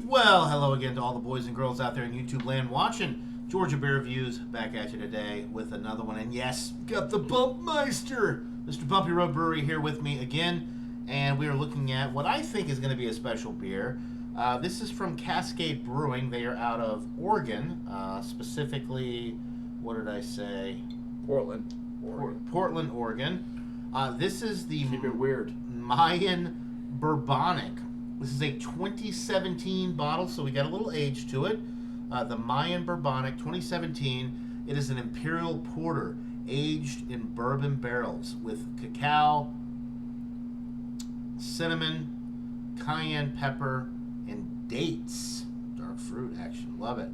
Well, hello again to all the boys and girls out there in YouTube land watching Georgia Beer Reviews. Back at you today with another one. And yes, got the Bumpmeister, Mr. Bumpy Road Brewery here with me again. And we are looking at what I think is going to be a special beer. This is from Cascade Brewing. They are out of Oregon. Specifically, what did I say? Portland, Oregon. This is the Keep it weird. Mayan Bourbonic. This is a 2017 bottle, so we got a little age to it. The Mayan Bourbonic 2017. It is an imperial porter aged in bourbon barrels with cacao, cinnamon, cayenne pepper, and dates. Dark fruit action. Love it.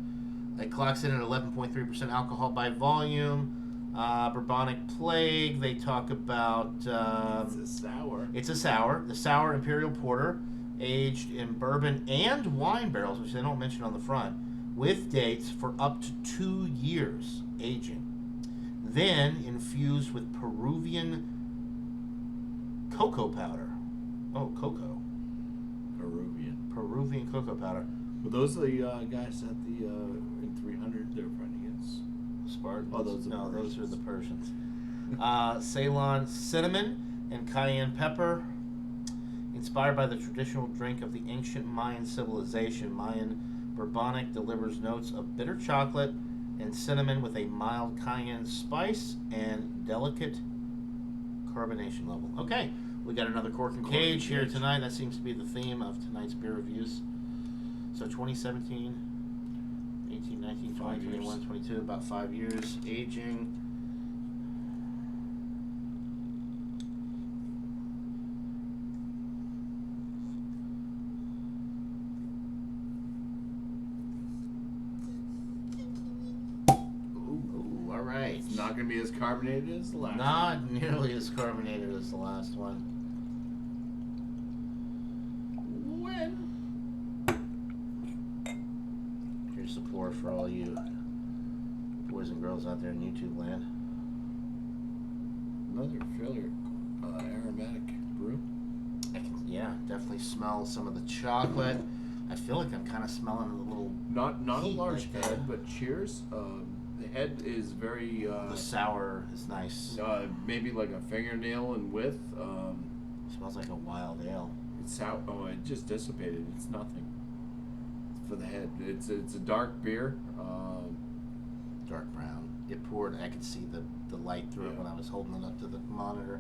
It clocks in at 11.3% alcohol by volume. Bourbonic Plague. They talk about... It's a sour. It's a sour. The sour imperial porter, aged in bourbon and wine barrels, which they don't mention on the front, with dates for up to 2 years aging. Then infused with Peruvian cocoa powder. Oh, cocoa. Peruvian cocoa powder. Well, those are the guys at the in 300 they're fighting against Spartans. Oh, those are the Persians. Ceylon cinnamon and cayenne pepper. Inspired by the traditional drink of the ancient Mayan civilization, Mayan Bourbonic delivers notes of bitter chocolate and cinnamon with a mild cayenne spice and delicate carbonation level. Okay, we got another cork and cage here tonight. That seems to be the theme of tonight's beer reviews. So 2017, 18, 19, 20, 21, 22, about 5 years aging. Right. It's not going to be as carbonated as the last one. Not nearly as carbonated as the last one. When? Here's support for all you boys and girls out there in YouTube land. Another fairly aromatic brew. Yeah, definitely smell some of the chocolate. I feel like I'm kind of smelling a little... Not a large head, but cheers. The head is very... the sour is nice. Maybe like a fingernail in width. Smells like a wild ale. It's sour. Oh, it just dissipated. It's nothing. For the head. It's a dark beer. Dark brown. It poured. I could see the light through it when I was holding it up to the monitor.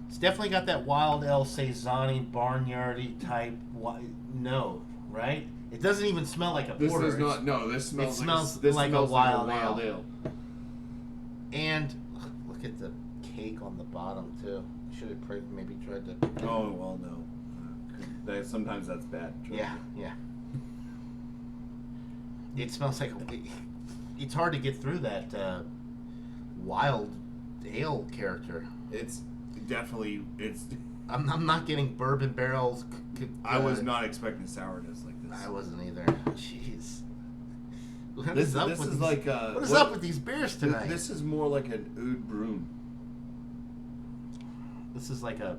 It's definitely got that wild ale, Saison-y, barnyardy type note, right? It doesn't even smell like a porter. This does not. No, this smells. This smells like a wild ale. And look at the cake on the bottom too. Should have maybe tried to. Oh well, no. Sometimes that's bad. Yeah. It smells like. It's hard to get through that wild ale character. It's definitely. I'm not getting bourbon barrels. I was not expecting sourness like this. I wasn't either. Jeez. What is up with these beers tonight? This is more like an oud brune. This is like a...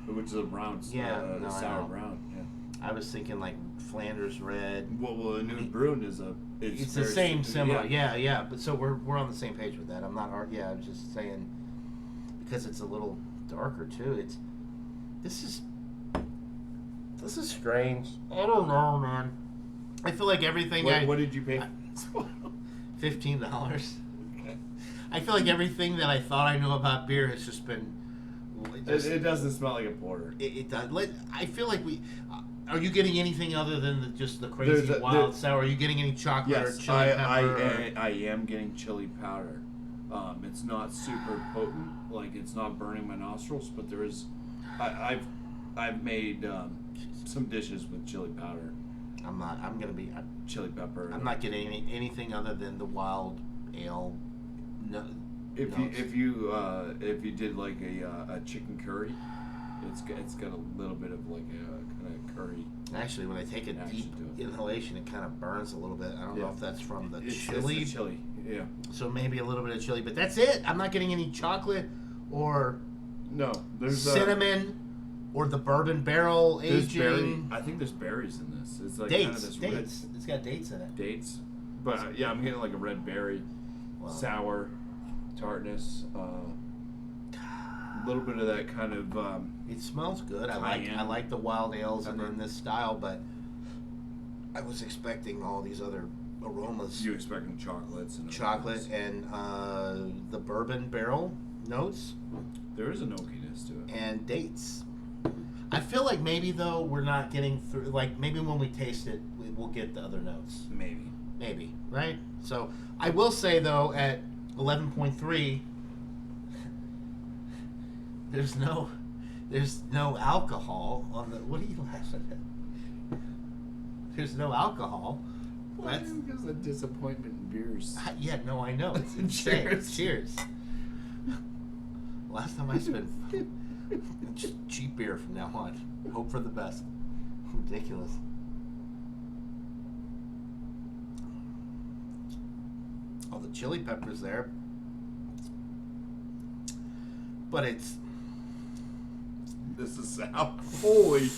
Which is a brown, sour brown. Yeah. I was thinking like Flanders Red. Well, an oud brune is a... It's the same, similar. Yeah. But so we're on the same page with that. I'm not... Yeah, I was just saying... Because it's a little darker too. This is strange. I don't know, man. I feel like everything. What did you pay? $15. Okay. I feel like everything that I thought I knew about beer has just been. It doesn't smell like a porter. It does. I feel like we. Are you getting anything other than just the crazy wild sour? Are you getting any chocolate or chili pepper? I am getting chili powder. It's not super potent, like it's not burning my nostrils, but there is. I've made some dishes with chili powder. I'm gonna be chili pepper. I'm not getting anything other than the wild ale. No. If you did like a chicken curry, it's got a little bit of like a kind of curry. Actually, when I take a deep inhalation, it kind of burns a little bit. I don't know if that's from the chili. It's the chili, yeah. So maybe a little bit of chili, but that's it. I'm not getting any chocolate or there's cinnamon or the bourbon barrel There's aging. I think there's berries in this. It's like Dates. kind of this Dates. It's got dates in it. dates. But yeah, I'm getting like a red berry, Wow. sour, tartness, a little bit of that kind of. It smells good. I Cayenne. like the wild ales Pepper. in this style, but I was expecting all these other aromas. You expecting chocolates and Chocolate everything and the bourbon barrel notes else. There is an oakiness to it. and dates. I feel like maybe though we're not getting through. Like maybe when we taste it, we'll get the other notes. Maybe, right? So I will say though at 11.3, there's no alcohol on the. What are you laughing at? There's no alcohol. Well, because of disappointment in beers. Yeah, no, I know. It's insane. Cheers. Cheers. Last time I spent just cheap beer from now on. Hope for the best. Ridiculous. Oh, the chili pepper's there. But it's... This is sour. Holy.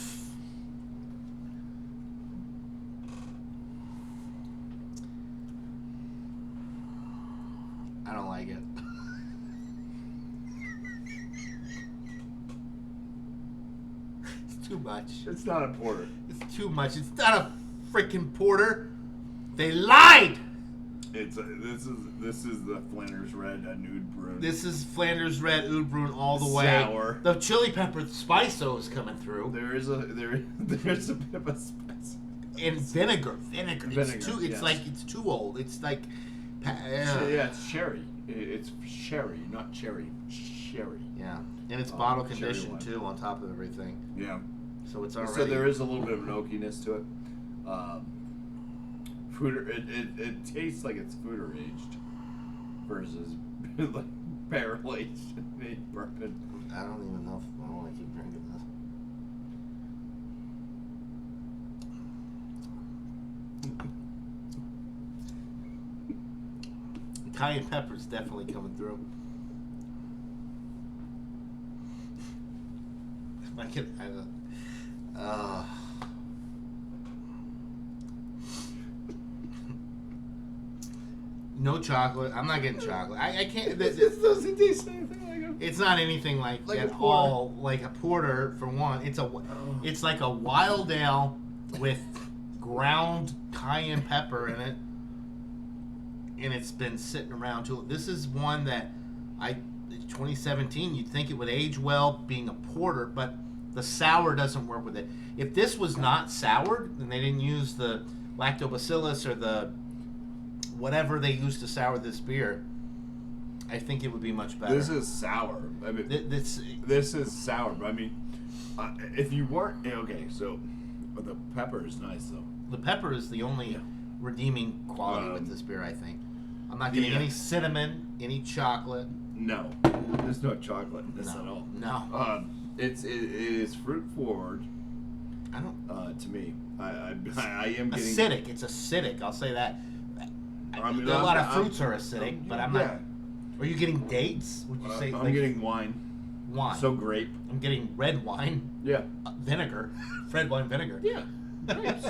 I don't like it. It's too much. It's not a porter. It's too much. It's not a freaking porter. They lied. This is the Flanders Red Nude Brew. This is Flanders Red Oud Bruin all the way. Sour. The chili pepper spice though is coming through. There's a bit of a spice. And vinegar. Vinegar, It's yes. like it's too old. It's like Yeah, it's sherry. It's sherry, not cherry. Sherry. Yeah. And it's bottle cherry conditioned wine. too on top of everything. Yeah. So it's already So there is a little bit of an oakiness to it. Foeder, it tastes like it's foeder aged versus like barrel aged bourbon. I don't even know if I want to keep drinking this. Cayenne pepper's definitely coming through. I can. No chocolate. I'm not getting chocolate. I can't. This doesn't taste anything like a. It's not anything like Like a at porter. all like a porter for one. It's like a wild ale with ground cayenne pepper in it, and it's been sitting around too. This is one that 2017. You'd think it would age well, being a porter, but the sour doesn't work with it. If this was not soured and they didn't use the lactobacillus or the whatever they used to sour this beer, I think it would be much better. This is sour. I mean, this is sour. But I mean, if you weren't okay, so but the pepper is nice though. The pepper is the only redeeming quality with this beer, I think. I'm not getting any cinnamon, any chocolate. No, there's no chocolate in this at all. No. It is fruit forward. I don't. To me, I am getting Acidic. It's acidic. I'll say that. I mean, a lot of fruits are acidic, but I'm yeah. not. Are you getting dates? Would you say? I'm like, getting wine. wine. So grape. I'm getting red wine, Yeah. vinegar, red wine vinegar. Yeah. Grapes.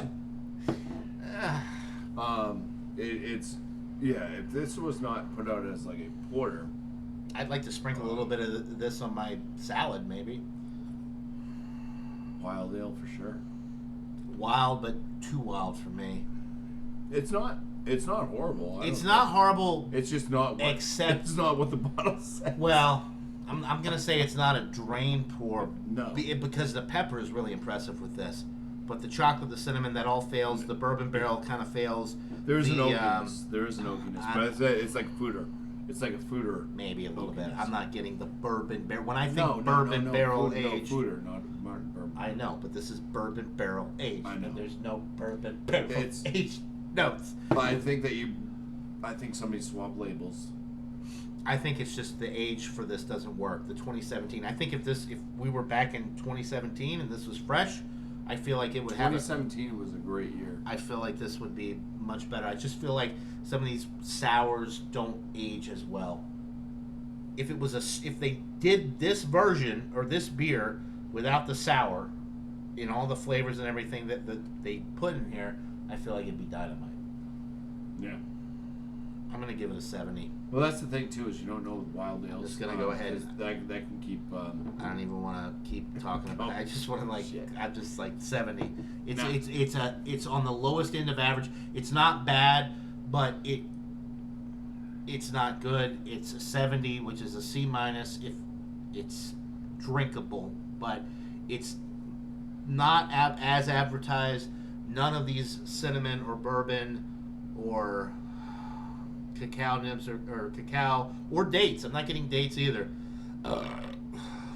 It's if this was not put out as like a porter, I'd like to sprinkle a little bit of this on my salad, maybe. wild ale for sure. Wild, but too wild for me. It's not horrible. It's not horrible. It's just not what, Except- it's not what the bottle says. Well, I'm gonna say it's not a drain pour. No. Because the pepper is really impressive with this, but the chocolate, the cinnamon, that all fails. The bourbon barrel kind of fails. There is an The, oakiness. There is an oakiness, but it's like a foeder. It's like a foeder. Maybe a little bit. Oakiness. I'm not getting the bourbon barrel. When I think No, bourbon barrel food, aged, No, foeder, not bourbon. I know, but this is bourbon barrel aged. I know. And there's no bourbon barrel It's- aged notes. I think somebody swapped labels. I think it's just the age for this doesn't work. The 2017. I think if we were back in 2017 and this was fresh, I feel like it would have. 2017 was a great year. I feel like this would be much better. I just feel like some of these sours don't age as well. If they did this version or this beer without the sour, in all the flavors and everything that they put in here, I feel like it'd be dynamite. Yeah. I'm gonna give it a 70. Well, that's the thing too, is you don't know with wild ales. I'm just gonna go ahead. 'cause that can keep. I don't even want to keep talking about it. I just want to like. Shit. I'm just like 70. No. It's on the lowest end of average. It's not bad, but it's not good. It's a 70, which is a C minus. If it's drinkable, but it's not as advertised. None of these cinnamon or bourbon or cacao nibs or cacao or dates. I'm not getting dates either.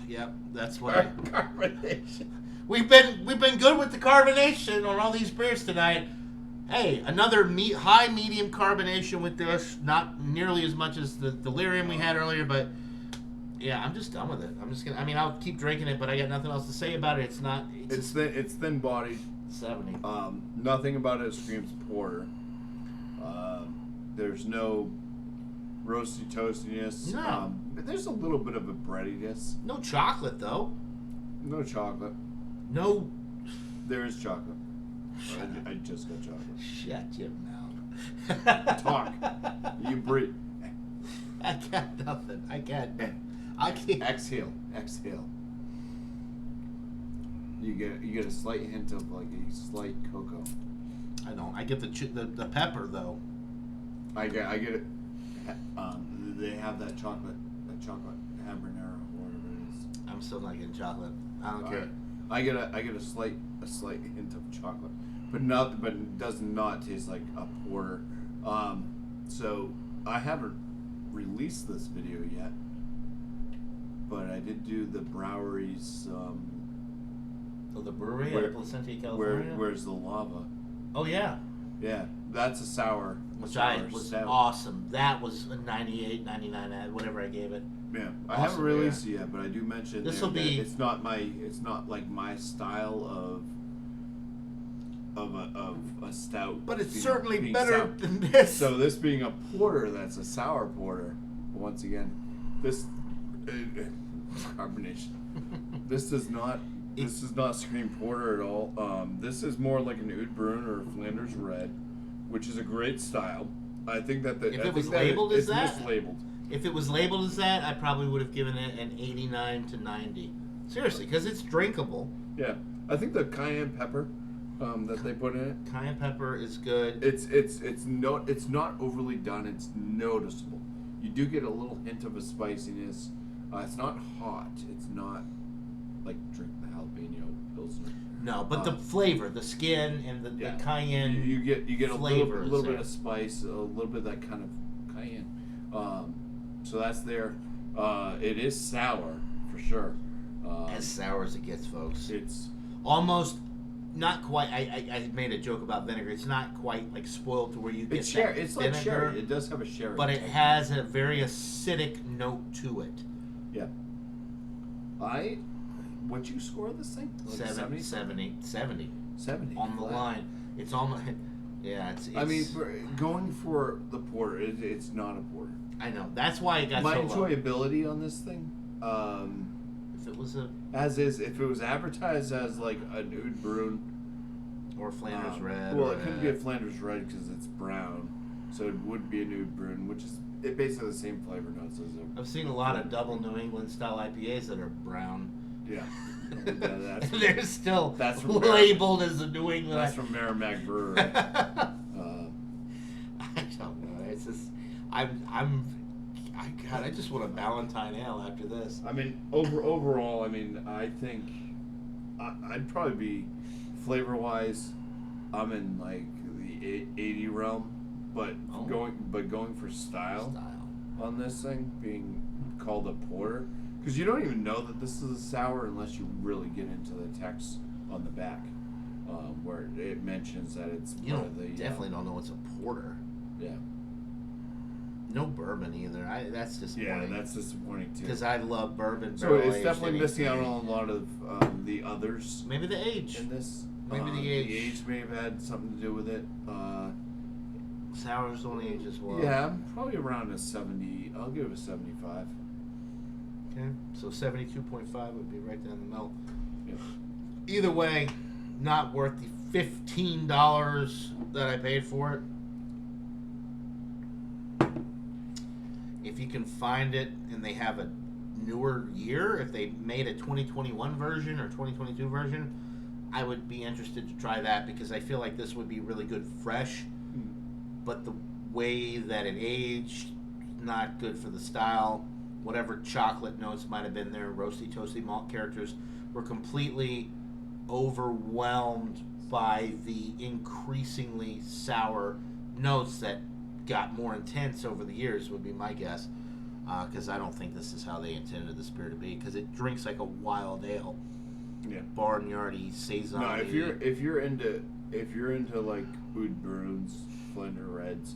Yep, that's what Carbonation. we've been good with the carbonation on all these beers tonight. Hey, another high medium carbonation with this. Not nearly as much as the delirium we had earlier, but yeah, I'm just done with it. I'm just gonna. I mean, I'll keep drinking it, but I got nothing else to say about it. It's not. It's thin bodied. 70. Nothing about it screams porter. There's no roasty toastiness. No. There's a little bit of a breadiness. No chocolate though. No chocolate. No. There is chocolate. I just got chocolate. Shut your mouth. Talk. You breathe. I got nothing. I can't. Exhale. You get a slight hint of like a slight cocoa. I don't. I get the pepper though. I get it. They have that chocolate habanero or whatever it is. I'm still not getting chocolate. I don't care. I get a slight hint of chocolate, but it does not taste like a porter. So I haven't released this video yet, but I did do the Browery's. The brewery at Placentia, California. Where's the lava? Oh yeah. Yeah, that's a sour. Which sour was stout. awesome. That was a 98, 99, whatever I gave it. Yeah, I Awesome, haven't released it yet, but I do mention This'll there be- that it's not like my style of a stout. But it's being- certainly being better sour. than this. So this being a porter, that's a sour porter. Once again, this carbonation. This does not scream porter at all. This is more like an Oud Bruin or a Flanders Red, which is a great style. I think that If it was labeled as that? it's mislabeled. If it was labeled as that, I probably would have given it an 89 to 90. Seriously, because it's drinkable. Yeah, I think the cayenne pepper that they put in it. Cayenne pepper is good. It's not overly done. It's noticeable. You do get a little hint of a spiciness. It's not hot. It's not like drink the jalapeno pilsner. No, but the flavor, the skin, and the cayenne. You get a flavor little there. bit of spice, a little bit of that kind of cayenne. So that's there. It is sour for sure. As sour as it gets, folks. It's Almost not quite. I made a joke about vinegar. It's not quite like spoiled to where you get that It's vinegar, like sherry. It does have a sherry, but it has a very acidic note to it. Yeah. What'd you score this thing? Like 70 on the flat. line. It's almost. Yeah, it's. I mean, going for the porter, it's not a porter. I know. That's why it got My so low. enjoyability on this thing, If it was a if it was advertised as like an Oud Bruin or Flanders Red. well, or it couldn't be a Flanders Red because it's brown, so it would be an Oud Bruin, which is basically the same flavor notes as a. I've seen a lot of double New England style IPAs that are brown. Yeah. That's They're still that's from labeled as a New England. That's from Merrimack Brewery. I don't know. It's just I just want a Ballantine ale after this. I mean, overall, I mean, I think I'd probably be flavor-wise, I'm in like the 80 realm, but going for style on this thing, being called a porter, because you don't even know that this is a sour unless you really get into the text on the back, where it mentions that it's Definitely don't know it's a porter. Yeah. No bourbon either. That's disappointing. Yeah, that's disappointing too. Because I love bourbon. So it's definitely missing out on a lot of the others. Maybe the age. In this, Maybe the age. The age may have had something to do with it. Sours don't age as well. Yeah, I'm probably around a 70. I'll give it a 75. Okay, so 72.5 would be right down the middle. Either way, not worth the $15 that I paid for it. If you can find it and they have a newer year, if they made a 2021 version or 2022 version, I would be interested to try that because I feel like this would be really good fresh. But the way that it aged, not good for the style. Whatever chocolate notes might have been there, roasty, toasty malt characters, were completely overwhelmed by the increasingly sour notes that got more intense over the years, would be my guess. Because I don't think this is how they intended this beer to be. Because it drinks like a wild ale. Yeah. Barnyardy, saison. No, if you're into like Oud Bruins, Flender Reds,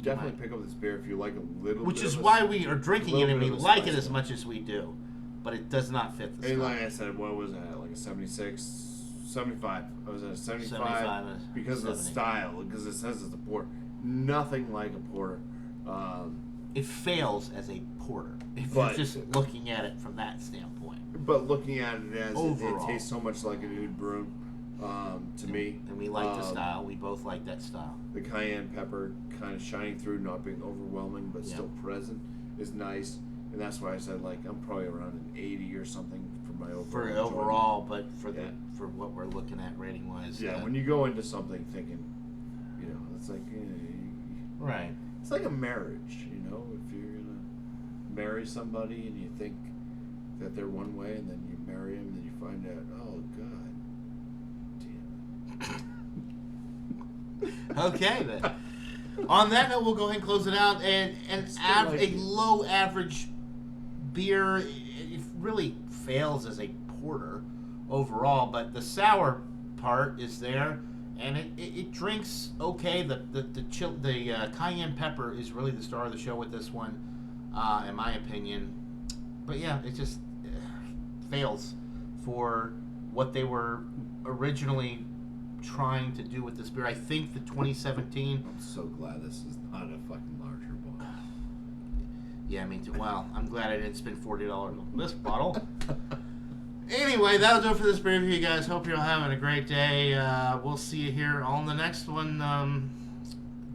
definitely pick up this beer if you like a little. Which bit is of why we are drinking it and we like it as spice. much as we do, but it does not fit the And style. like I said, what was that? Like a 76, 75. I was at a 75, 75 because of the 70. style, because it says it's a porter. Nothing like a porter. It fails as a porter if you're just looking at it from that standpoint. But looking at it as Overall. it tastes so much like an Oud Bruin to me. And we like the style. We both like that style. The cayenne pepper kind of shining through, not being overwhelming, but still present, is nice. And that's why I said, like, I'm probably around an 80 or something for my overall. For overall, but for what we're looking at rating wise. Yeah, when you go into something thinking, it's like right. It's like a marriage, if you're gonna marry somebody and you think that they're one way, and then you marry them, and then you find out, oh God, damn it. Okay then. On that note, we'll go ahead and close it out. And a low average beer, it really fails as a porter overall, but the sour part is there, and it drinks okay. The cayenne pepper is really the star of the show with this one, in my opinion. But yeah, it just fails for what they were originally trying to do with this beer. I think the 2017. I'm so glad this is not a fucking larger bottle. Yeah, me too. Well, I'm glad I didn't spend $40 on this bottle. Anyway, that'll do it for this beer review, guys. Hope you're all having a great day. We'll see you here on the next one.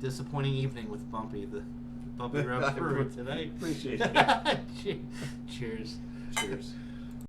Disappointing evening with Bumpy, the Bumpy Road Brewery today. Appreciate it. Cheers. Cheers.